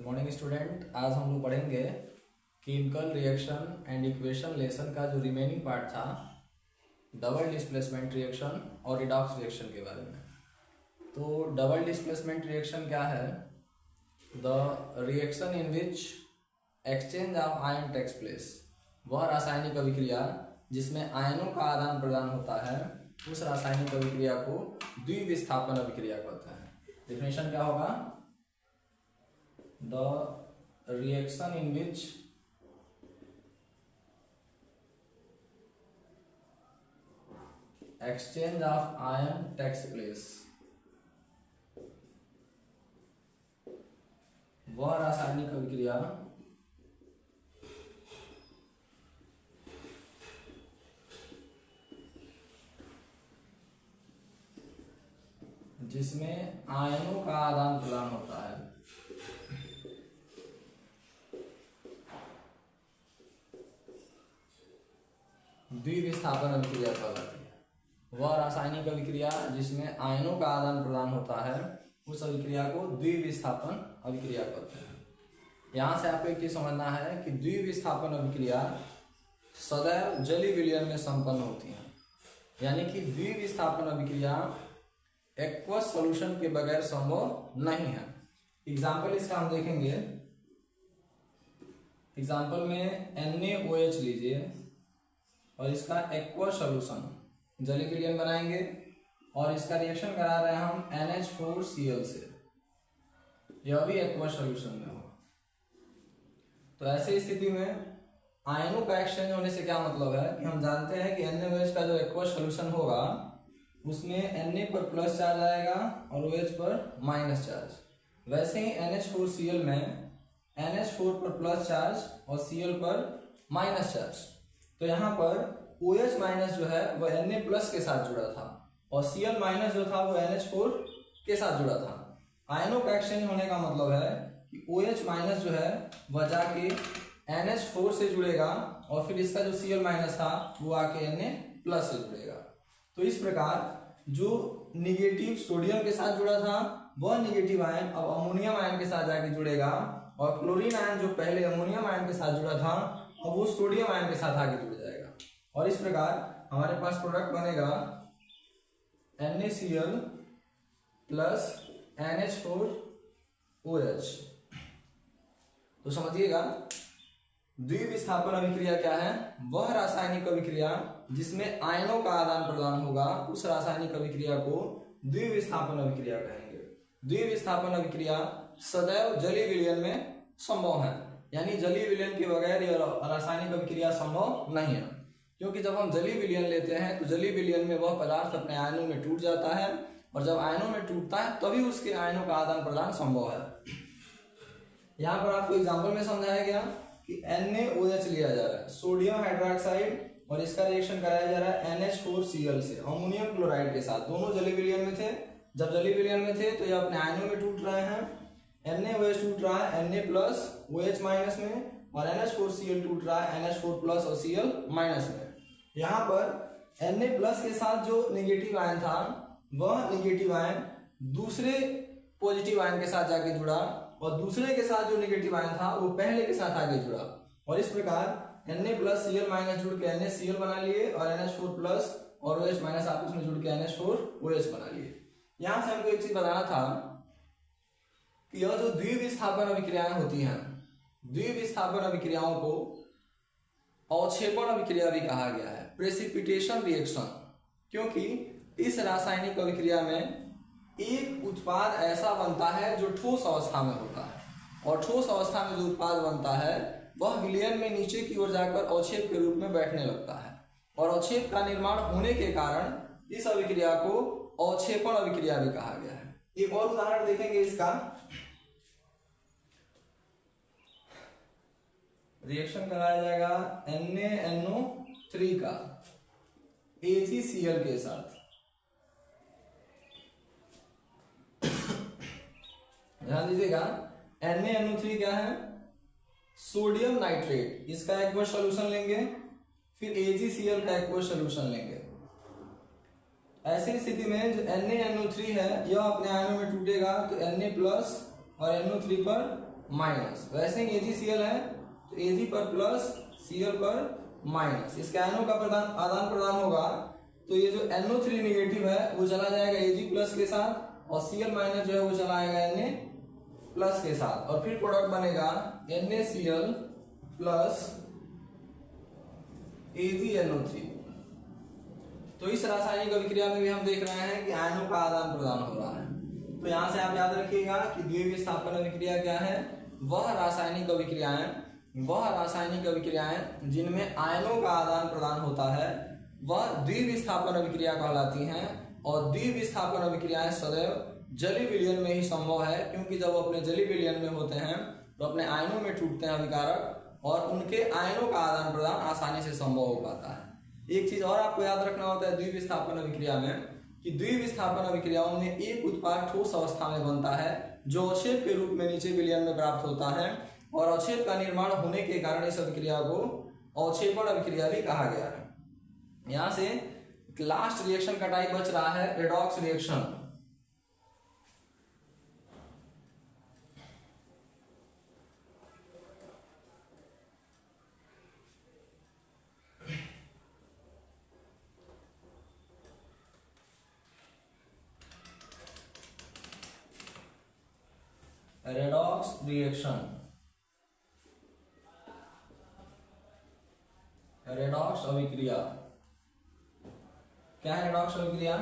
Morning student, आज हम लोग पढ़ेंगे chemical reaction and equation lesson का जो रिमेनिंग पार्ट था, डबल डिस्प्लेसमेंट रिएक्शन और रिडॉक्स रिएक्शन के बारे में। तो डबल डिस्प्लेसमेंट रिएक्शन क्या है? The reaction in which exchange of ion takes place. वह रासायनिक अभिक्रिया जिसमें आयनों का आदान प्रदान होता है, उस रासायनिक अभिक्रिया को द्विविस्थापन अभिक्रिया कहते हैं। डेफिनेशन क्या होगा? The reaction in which exchange of ion takes place, वह रासायनिक अभिक्रिया जिसमें आयनों का आदान प्रदान होता है, द्विविस्थापन अभिक्रिया कहलाती है। वह रासायनिक अभिक्रिया जिसमें आयनों का आदान प्रदान होता है, उस अभिक्रिया को द्विविस्थापन अभिक्रिया कहते हैं। यहाँ से आपको एक चीज समझना है कि द्विविस्थापन अभिक्रिया सदैव जलीय विलयन में संपन्न होती है, यानी कि द्विविस्थापन अभिक्रिया एक्वस सॉल्यूशन के बगैर संभव नहीं है। एग्जाम्पल इसका हम देखेंगे। एग्जाम्पल में NaOH लीजिए और इसका एक्वस सॉल्यूशन जलीय विलयन बनाएंगे और इसका रिएक्शन करा रहे हैं हम NH4Cl से, यह भी एक्वस सॉल्यूशन में होगा। तो ऐसी स्थिति में आयनों का एक्सचेंज होने से क्या मतलब है कि हम जानते हैं कि NaOH का जो एक्वस सॉल्यूशन होगा उसमें Na पर प्लस चार्ज आएगा और OH पर माइनस चार्ज। वैसे ही NH4Cl में NH4 पर प्लस चार्ज और Cl पर माइनस चार्ज। तो यहाँ पर OH माइनस जो है वह Na प्लस के साथ जुड़ा था और Cl माइनस जो था वो NH4 के साथ जुड़ा था। आयनों का एक्सचेंज होने का मतलब है कि OH माइनस जो है वह जाके NH4 से जुड़ेगा और फिर इसका जो Cl माइनस था वो आके Na प्लस से जुड़ेगा। तो इस प्रकार जो निगेटिव सोडियम के साथ जुड़ा था वह निगेटिव आयन अब अमोनियम आयन के साथ जाके जुड़ेगा और क्लोरीन आयन जो पहले अमोनियम आयन के साथ जुड़ा था अब वो सोडियम आयन के साथ आगे जुड़ जाएगा और इस प्रकार हमारे पास प्रोडक्ट बनेगा NaCl प्लस NH4OH। तो समझिएगा, द्विविस्थापन अभिक्रिया क्या है? वह रासायनिक अभिक्रिया जिसमें आयनों का आदान प्रदान होगा, उस रासायनिक अभिक्रिया को द्विविस्थापन अभिक्रिया कहेंगे। द्विविस्थापन अभिक्रिया सदैव जलीय विलयन में संभव है, यानी जलीय विलयन के बगैर यह रासायनिक अभिक्रिया संभव नहीं है। क्योंकि जब हम जलीय विलयन लेते हैं तो जलीय विलयन में वह पदार्थ अपने आयनों में टूट जाता है और जब आयनों में टूटता है तभी उसके आयनों का आदान प्रदान संभव है। यहाँ पर आपको एग्जाम्पल में समझाया गया कि NaOH लिया जा रहा है, सोडियम हाइड्रोक्साइड, और इसका रिएक्शन कराया जा रहा है NH4Cl से अमोनियम क्लोराइड के साथ। दोनों जलीय विलयन में थे। जब जलीय विलयन में थे तो ये अपने आयनों में टूट रहे हैं। NaOH टूट रहा है Na प्लस OH माइनस में और NH4Cl टूट रहा है NH4 प्लस और Cl माइनस में। यहाँ पर Na प्लस के साथ जो निगेटिव आयन था वह निगेटिव आयन दूसरे पॉजिटिव आयन के साथ जाके जुड़ा और दूसरे के साथ जो निगेटिव आयन था वो पहले के साथ आगे जुड़ा और इस प्रकार Na प्लस Cl माइनस जुड़ के NaCl बना लिए और NH4 प्लस और OH माइनस आपस में जुड़ के NH4OH बना लिए। यहाँ से हमको एक चीज बताना था कि यह जो द्विविस्थापन अभिक्रियाएं होती हैं, द्विविस्थापन अभिक्रियाओं को अवक्षेपण अभिक्रिया भी कहा गया है, प्रेसिपिटेशन रिएक्शन, क्योंकि इस रासायनिक अभिक्रिया में एक उत्पाद ऐसा बनता है जो ठोस अवस्था में होता है और ठोस अवस्था में जो उत्पाद बनता है वह विलयन में नीचे की ओर जाकर अवक्षेप के रूप में बैठने लगता है और अवक्षेप का निर्माण होने के कारण इस अभिक्रिया को अवक्षेपण अभिक्रिया भी कहा गया है। एक और उदाहरण देखेंगे इसका। रिएक्शन कराया जाएगा NaNO3 का AgCl के साथ। ध्यान दीजिएगा, NaNO3 क्या है? सोडियम नाइट्रेट, इसका एक्वस सॉल्यूशन लेंगे, फिर AgCl का एक्वस सॉल्यूशन लेंगे। ऐसी स्थिति में जो NaNO3 है यह अपने आयनों में टूटेगा तो Na प्लस और NO3 पर माइनस। वैसे ही AgCl है तो Ag पर प्लस Cl पर माइनस, इसके आयनों का आदान प्रदान होगा तो ये जो NO3 निगेटिव है वो चला जाएगा Ag प्लस के साथ और Cl माइनस जो है वो चला आएगा Na प्लस के साथ और फिर प्रोडक्ट बनेगा NaCl प्लस AgNO3। तो इस रासायनिक अभिक्रिया में भी हम देख रहे हैं कि आयनों का आदान प्रदान हो रहा है। तो यहां से आप याद रखिएगा कि द्विविस्थापन अभिक्रिया क्या है, वह रासायनिक अभिक्रियाएं जिनमें आयनों का आदान प्रदान होता है वह द्विविस्थापन अभिक्रिया कहलाती हैं। और द्विविस्थापन अभिक्रियाएं सदैव जलीय विलयन में ही संभव है, क्योंकि जब वो अपने जलीय विलयन में होते हैं तो अपने आयनों में टूटते हैं अभिकारक और उनके आयनों का आदान प्रदान आसानी से संभव हो पाता है। एक चीज और आपको याद रखना होता है द्विविस्थापन अभिक्रिया में कि द्विविस्थापन अभिक्रियाओं में एक उत्पाद ठोस अवस्था में बनता है जो अवक्षेप के रूप में नीचे विलयन में प्राप्त होता है और अवक्षेप का निर्माण होने के कारण इस अभिक्रिया को अवक्षेपण अभिक्रिया भी कहा गया है। यहाँ से लास्ट रिएक्शन का टाइप बच रहा है redox reaction. Redox reaction, redox अभिक्रिया क्या है? रेडॉक्स अभिक्रिया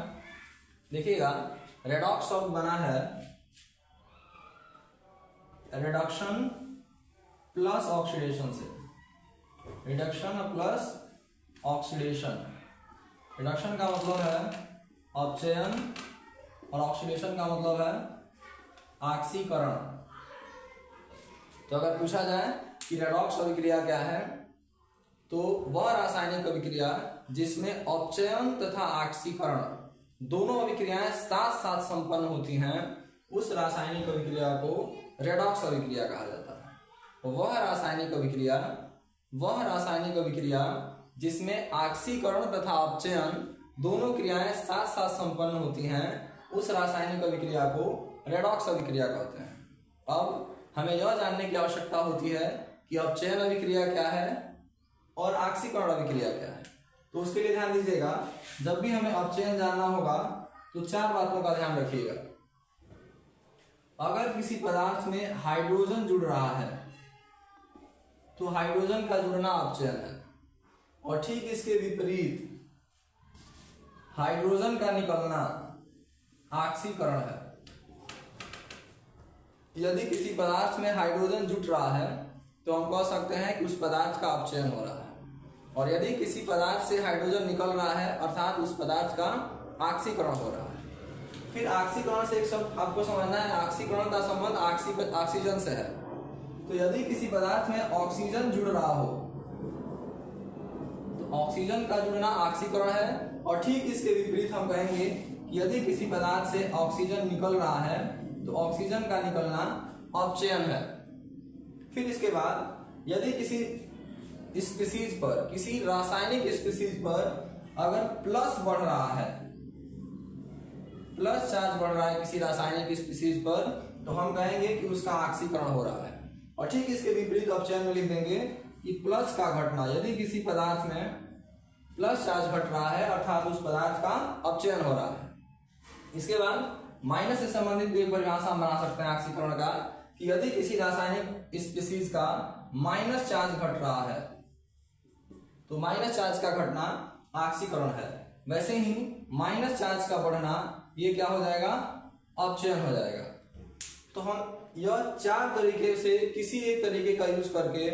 देखिएगा, रेडॉक्स शब्द बना है रिडक्शन प्लस ऑक्सीडेशन से। रिडक्शन प्लस ऑक्सीडेशन, रिडक्शन का मतलब है अपचयन और ऑक्सीडेशन का मतलब है ऑक्सीकरण। तो अगर पूछा जाए कि रेडॉक्स अभिक्रिया क्या है तो वह रासायनिक अभिक्रिया जिसमें अपचयन तथा ऑक्सीकरण दोनों अभिक्रियाएं साथ साथ संपन्न होती हैं उस रासायनिक अभिक्रिया को रेडॉक्स अभिक्रिया कहा जाता है। वह रासायनिक अभिक्रिया जिसमें ऑक्सीकरण तथा अपचयन दोनों क्रियाएं साथ साथ संपन्न होती हैं उस रासायनिक अभिक्रिया को रेडॉक्स अभिक्रिया कहते हैं। अब हमें यह जानने की आवश्यकता होती है कि अपचयन अभिक्रिया क्या है और ऑक्सीकरण अभिक्रिया क्या है। तो उसके लिए ध्यान दीजिएगा, जब भी हमें अपचयन जानना होगा तो चार बातों का ध्यान रखिएगा। अगर किसी पदार्थ में हाइड्रोजन जुड़ रहा है तो हाइड्रोजन का जुड़ना अपचयन है और ठीक इसके विपरीत हाइड्रोजन का निकलना ऑक्सीकरण है। यदि किसी पदार्थ में हाइड्रोजन जुट रहा है तो हम कह सकते हैं कि उस पदार्थ का अपचयन हो रहा है और यदि किसी पदार्थ से हाइड्रोजन निकल रहा है अर्थात उस पदार्थ का ऑक्सीकरण हो रहा है। फिर ऑक्सीकरण से एक शब्द आपको समझना है, ऑक्सीकरण का संबंध ऑक्सीजन से है। तो यदि किसी पदार्थ में ऑक्सीजन जुड़ रहा हो तो ऑक्सीजन का जुड़ना ऑक्सीकरण है और ठीक इसके विपरीत हम कहेंगे कि यदि किसी पदार्थ से ऑक्सीजन निकल रहा है तो ऑक्सीजन का निकलना अपचयन है। फिर इसके बाद यदि किसी स्पीशीज पर, किसी रासायनिक स्पीशीज पर अगर प्लस बढ़ रहा है, प्लस चार्ज बढ़ रहा है किसी रासायनिक स्पीशीज पर, तो हम कहेंगे कि उसका ऑक्सीकरण हो रहा है। और ठीक इसके विपरीत अपचयन में लिख देंगे कि प्लस का घटना, यदि किसी पदार्थ में प्लस चार्ज घट रहा है अर्थात उस पदार्थ का अपचयन हो रहा है। इसके बाद माइनस से संबंधित एक परिभाषा हम बना सकते हैं ऑक्सीकरण का कि यदि किसी रासायनिक स्पीशीज का माइनस चार्ज घट रहा है तो माइनस चार्ज का घटना ऑक्सीकरण है। वैसे ही माइनस चार्ज का बढ़ना ये क्या हो जाएगा? अपचयन हो जाएगा। तो हम यह चार तरीके से किसी एक तरीके का यूज करके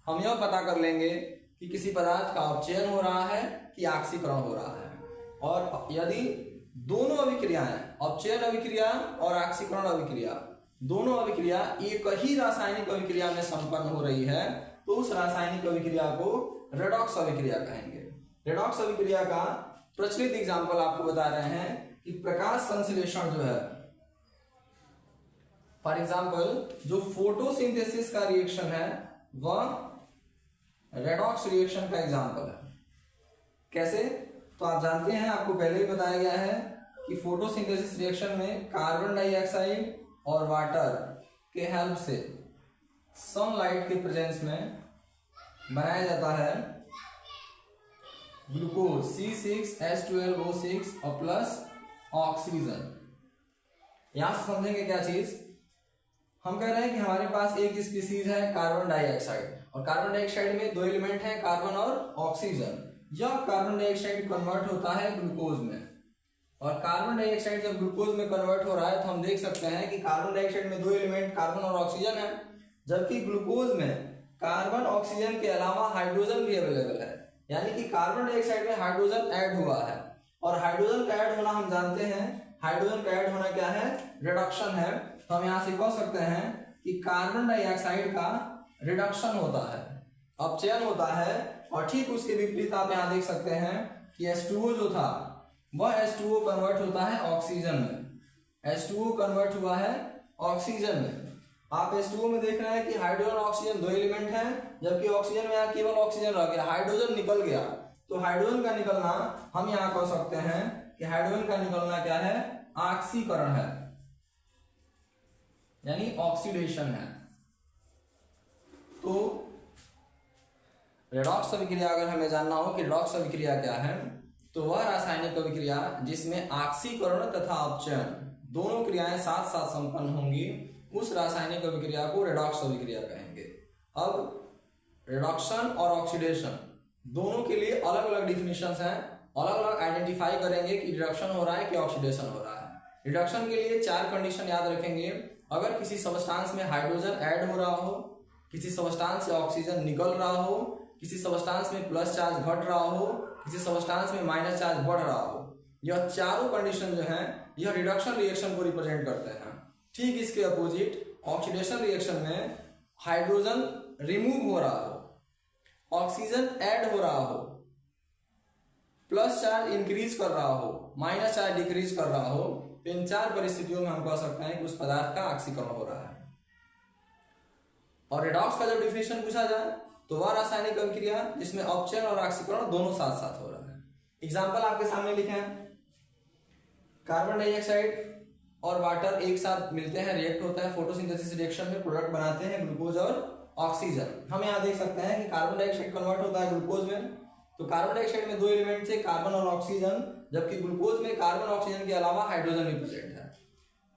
हम यह पता कर लेंगे कि किसी पदार्थ का अपचयन हो रहा है कि ऑक्सीकरण हो रहा है। और यदि दोनों अभिक्रियाएं, अपचयन अभिक्रिया और ऑक्सीकरण अभिक्रिया, दोनों अभिक्रिया एक ही रासायनिक अभिक्रिया में संपन्न हो रही है तो उस रासायनिक अभिक्रिया को रेडॉक्स अभिक्रिया कहेंगे। रेडॉक्स अभिक्रिया का प्रचलित एग्जाम्पल आपको बता रहे हैं कि प्रकाश संश्लेषण जो है, फॉर एग्जाम्पल जो फोटोसिंथेसिस का रिएक्शन है वह रेडॉक्स रिएक्शन का एग्जाम्पल है। कैसे? तो आप जानते हैं, आपको पहले ही बताया गया है कि फोटोसिंथेसिस रिएक्शन में कार्बन डाइऑक्साइड और वाटर के हेल्प से सनलाइट के प्रेजेंस में बनाया जाता है ग्लूकोज C6H12O6 और प्लस ऑक्सीजन। यहां से समझेंगे क्या चीज, हम कह रहे हैं कि हमारे पास एक स्पीसीज है कार्बन डाइऑक्साइड, और कार्बन डाइऑक्साइड में दो एलिमेंट हैं कार्बन और ऑक्सीजन। यह कार्बन डाइऑक्साइड कन्वर्ट होता है ग्लूकोज में, और कार्बन डाइऑक्साइड जब ग्लूकोज में कन्वर्ट हो रहा है तो हम देख सकते हैं कि कार्बन डाइऑक्साइड में दो एलिमेंट कार्बन और ऑक्सीजन है, जबकि ग्लूकोज में कार्बन ऑक्सीजन के अलावा हाइड्रोजन भी अवेलेबल है। यानी कि कार्बन डाइऑक्साइड में हाइड्रोजन ऐड हुआ है, और हाइड्रोजन का ऐड होना हम जानते हैं, हाइड्रोजन का ऐड होना क्या है, रिडक्शन है। तो हम यहाँ से कह सकते हैं कि कार्बन डाइऑक्साइड का रिडक्शन होता है, अपचयन होता है। और ठीक उसके विपरीत आप यहाँ देख सकते हैं कि H2O जो था वह H2O कन्वर्ट होता है ऑक्सीजन में। H2O कन्वर्ट हुआ है ऑक्सीजन में। आप H2O में देख रहे हैं कि हाइड्रोजन और ऑक्सीजन दो एलिमेंट हैं, जबकि ऑक्सीजन में यहाँ केवल ऑक्सीजन रह गया, हाइड्रोजन निकल गया। तो हाइड्रोजन का निकलना हम यहाँ कह सकते हैं कि हाइड्रोजन का निकलना क्या है, ऑक्सीकरण है, यानी ऑक्सीडेशन है। तो रेडॉक्स अभिक्रिया अगर हमें जानना हो कि रेडॉक्स अभिक्रिया क्या है, तो वह रासायनिक अभिक्रिया जिसमें ऑक्सीकरण तथा अपचयन दोनों क्रियाएं साथ साथ संपन्न होंगी, उस रासायनिक अभिक्रिया को रेडॉक्स अभिक्रिया कहेंगे। अब रिडक्शन और ऑक्सीडेशन दोनों के लिए अलग अलग डिफिनेशंस हैं, अलग अलग आइडेंटिफाई करेंगे कि रिडक्शन हो रहा है कि ऑक्सीडेशन हो रहा है। रिडक्शन के लिए 4 कंडीशन याद रखेंगे। अगर किसी सबस्टांस में हाइड्रोजन ऐड हो रहा हो, किसी सबस्टांस से ऑक्सीजन निकल रहा हो, किसी सबस्टांस में प्लस चार्ज घट रहा हो, किसी सबस्टांस में माइनस चार्ज बढ़ रहा हो, यह चारों कंडीशन जो हैं यह रिडक्शन रिएक्शन को रिप्रेजेंट करते हैं। ठीक इसके अपोजिट ऑक्सीडेशन रिएक्शन में हाइड्रोजन रिमूव हो रहा हो, ऑक्सीजन ऐड हो रहा हो, प्लस चार्ज इंक्रीज कर रहा हो, माइनस चार्ज डिक्रीज कर रहा हो, तो इन 4 परिस्थितियों में हम कह सकते हैं कि उस पदार्थ का ऑक्सीकरण हो रहा है। और रेडॉक्स का जब डिफिनेशन पूछा जाए तो वह रासायनिक अभिक्रिया जिसमें अपचयन और ऑक्सीकरण दोनों साथ साथ हो रहा है। एग्जाम्पल आपके सामने लिखे हैं, कार्बन डाइऑक्साइड और वाटर एक साथ मिलते हैं, रिएक्ट होता है, फोटोसिंथेसिस रिएक्शन में प्रोडक्ट बनाते हैं ग्लूकोज और ऑक्सीजन। हम यहाँ देख सकते हैं कि कार्बन डाइऑक्साइड कन्वर्ट होता है ग्लूकोज में, तो कार्बन डाइऑक्साइड में दो एलिमेंट थे कार्बन और ऑक्सीजन, जबकि ग्लूकोज में कार्बन ऑक्सीजन के अलावा हाइड्रोजन भी प्रेजेंट है।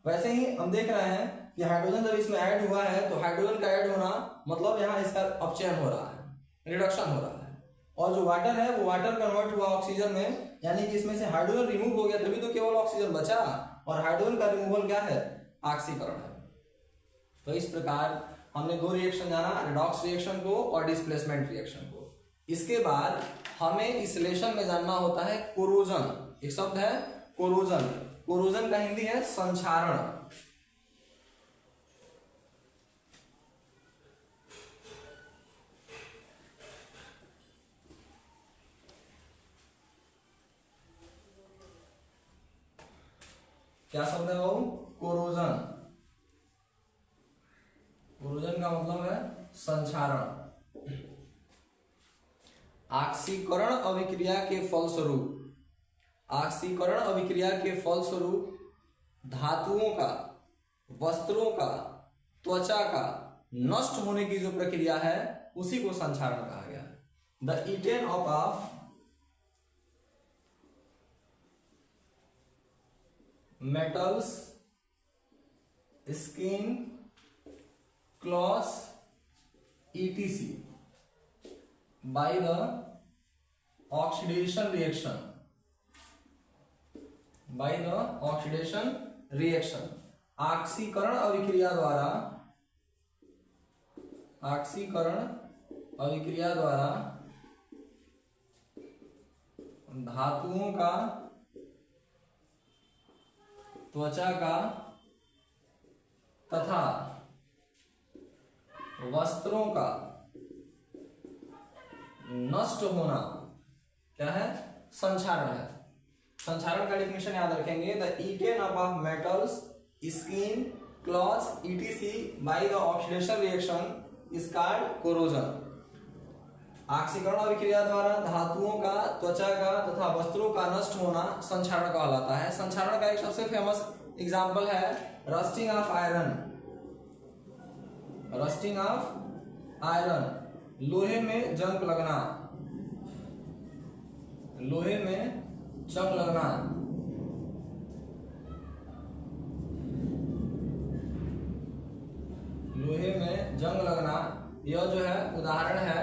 वैसे ही हम देख रहे हैं कि हाइड्रोजन जब इसमें ऐड हुआ है तो हाइड्रोजन का ऐड होना मतलब यहाँ इसका अपचयन हो रहा है, रिडक्शन हो रहा है। और जो वाटर है वो वाटर कन्वर्ट हुआ ऑक्सीजन में, यानी कि इसमें से हाइड्रोजन रिमूव हो गया, तभी तो केवल ऑक्सीजन बचा, और हाइड्रोजन का रिमूवल क्या है, ऑक्सीकरण है। तो इस प्रकार हमने 2 रिएक्शन जाना, रिडॉक्स रिएक्शन को और डिस्प्लेसमेंट रिएक्शन को। इसके बाद हमें इस रिलेशन में जानना होता है कोरोजन। एक शब्द है कोरोजन, कोरोजन का हिंदी है संक्षारण। क्या शब्द है वो, कोरोजन। कोरोजन का मतलब है संक्षारण। ऑक्सीकरण अभिक्रिया के फलस्वरूप, ऑक्सीकरण अभिक्रिया के फलस्वरूप धातुओं का, वस्त्रों का, त्वचा का नष्ट होने की जो प्रक्रिया है उसी को संक्षारण कहा गया है। The eaten of metals, skin, cloths, etc. by the oxidation reaction. by the oxidation reaction. ऑक्सीकरण अभिक्रिया द्वारा, ऑक्सीकरण अभिक्रिया द्वारा धातुओं का, त्वचा का तथा वस्त्रों का नष्ट होना क्या है, संक्षारण है। संक्षारण का डेफिनेशन याद रखेंगे, the eaten up of metals, skin, clothes etc by the oxidation reaction is called corrosion. ऑक्सीकरण अभिक्रिया द्वारा धातुओं का, त्वचा का तथा वस्त्रों का नष्ट होना संक्षारण कहलाता है। संक्षारण का एक सबसे फेमस एग्जाम्पल है rusting of iron. Rusting of iron, लोहे में जंग लगना, लोहे में जंग लगना। लोहे में जंग लगना, यह जो है उदाहरण है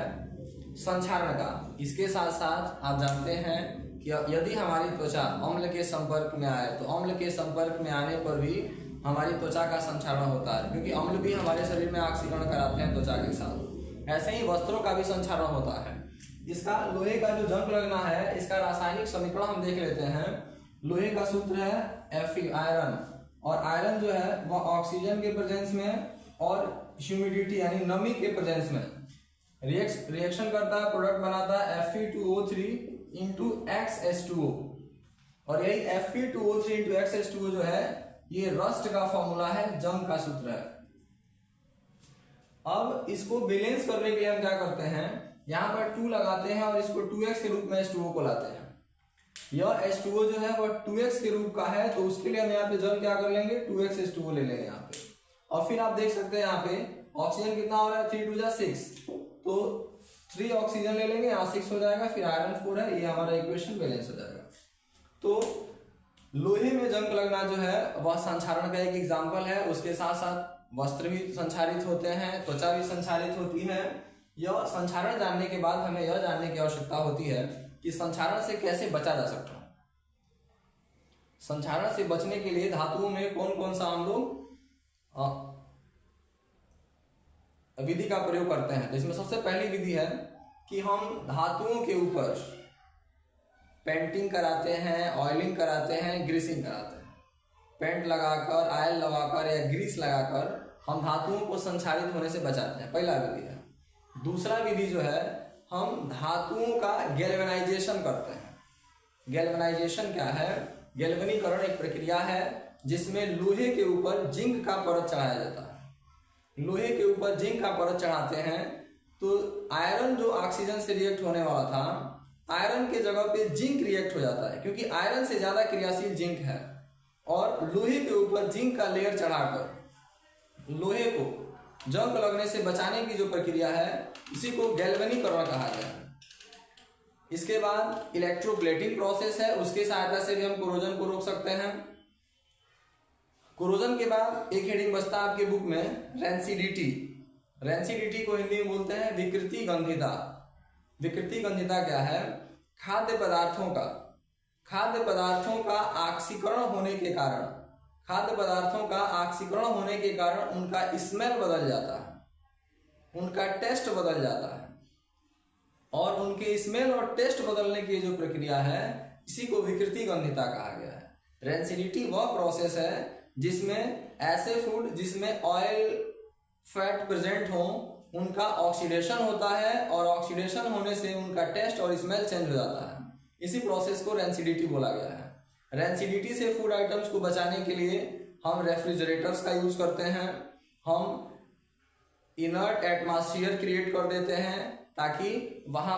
संक्षारण का। इसके साथ साथ आप जानते हैं कि यदि हमारी त्वचा अम्ल के संपर्क में आए तो अम्ल के संपर्क में आने पर भी हमारी त्वचा का संक्षारण होता है, क्योंकि अम्ल भी हमारे शरीर में ऑक्सीकरण कराते हैं त्वचा के साथ। ऐसे ही वस्त्रों का भी संक्षारण होता है। इसका लोहे का जो जंग लगना है, इसका रासायनिक समीकरण हम देख लेते हैं। लोहे का सूत्र है Fe आयरन, और आयरन जो है वह ऑक्सीजन के प्रेजेंस में और ह्यूमिडिटी यानी नमी के प्रेजेंस में रिएक्शन करता है, प्रोडक्ट बनाता है Fe2O3 इंटू XH2O, और यही Fe2O3 इंटू XH2O जो है ये रस्ट का फॉर्मूला है, जंग का सूत्र है। अब इसको बैलेंस करने के लिए हम क्या करते हैं, यहाँ पर 2 लगाते हैं और इसको 2x के रूप में H2O को लाते हैं। यह H2O जो है वह 2x के रूप का है, तो उसके लिए हम यहाँ पे जल क्या कर लेंगे, 2x H2O ले लेंगे यहाँ पे। और फिर आप देख सकते हैं यहाँ पे ऑक्सीजन कितना हो रहा है, 3 2 6, तो 3 ऑक्सीजन ले लेंगे, यहाँ 6 हो जाएगा, फिर आयरन 4 है, ये हमारा इक्वेशन बैलेंस हो जाएगा। तो लोहे में जंग लगना जो है वह संक्षारण का एक एग्जाम्पल है। उसके साथ साथ वस्त्र भी संक्षारित होते हैं, त्वचा भी संक्षारित होती है। यह संक्षारण जानने के बाद हमें यह जानने की आवश्यकता होती है कि संक्षारण से कैसे बचा जा सकता है। संक्षारण से बचने के लिए धातुओं में कौन कौन सा हम लोग विधि का प्रयोग करते हैं। तो इसमें सबसे पहली विधि है कि हम धातुओं के ऊपर पेंटिंग कराते हैं, ऑयलिंग कराते हैं, ग्रीसिंग कराते हैं। पेंट लगाकर, ऑयल लगाकर या ग्रीस लगाकर हम धातुओं को संक्षारित होने से बचाते हैं, पहला विधि है। दूसरा विधि जो है, हम धातुओं का गैल्वेनाइजेशन करते हैं। गैल्वेनाइजेशन क्या है, गैल्वेनीकरण एक प्रक्रिया है जिसमें लोहे के ऊपर जिंक का परत चढ़ाया जाता है। लोहे के ऊपर जिंक का परत चढ़ाते हैं तो आयरन जो ऑक्सीजन से रिएक्ट होने वाला था, आयरन के जगह पे जिंक रिएक्ट हो जाता है, क्योंकि आयरन से ज्यादा क्रियाशील जिंक है। और लोहे के ऊपर जिंक का लेयर चढ़ाकर लोहे को जंग लगने से बचाने की जो प्रक्रिया है, इसी को गैल्वेनीकरण कहा गया है। इसके बाद इलेक्ट्रोप्लेटिंग प्रोसेस है, उसकी सहायता से भी हम कोरोजन को रोक सकते हैं। कोरोजन के बाद एक हेडिंग बचता है आपके बुक में, रेंसिडिटी। रेंसिडिटी को हिंदी में बोलते हैं विकृति गंधिता। विकृति गंधिता क्या है, खाद्य पदार्थों का ऑक्सीकरण होने के कारण, खाद्य पदार्थों का ऑक्सीकरण होने के कारण उनका स्मेल बदल जाता है, उनका टेस्ट बदल जाता है, और उनके स्मेल और टेस्ट बदलने की जो प्रक्रिया है, इसी को विकृति गंधिता कहा गया है। रेंसिडिटी वह प्रोसेस है जिसमें ऐसे फूड जिसमें ऑयल फैट प्रेजेंट हो, उनका ऑक्सीडेशन होता है, और ऑक्सीडेशन होने से उनका टेस्ट और स्मेल चेंज हो जाता है। इसी प्रोसेस को रेंसिडिटी बोला गया है। रेंसिडिटी से फूड आइटम्स को बचाने के लिए हम रेफ्रिजरेटर्स का यूज करते हैं, हम इनर्ट एटमॉस्फेयर क्रिएट कर देते हैं ताकि वहां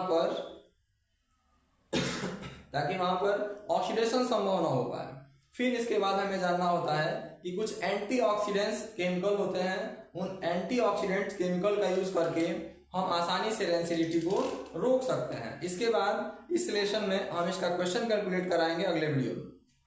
पर ऑक्सीडेशन संभव न हो पाए। फिर इसके बाद हमें जानना होता है कि कुछ एंटीऑक्सीडेंट्स केमिकल होते हैं, उन एंटीऑक्सीडेंट्स केमिकल का यूज करके हम आसानी से रेंसिडिटी को रोक सकते हैं। इसके बाद इस लेसन में हम इसका क्वेश्चन कैलकुलेट कराएंगे अगले वीडियो में।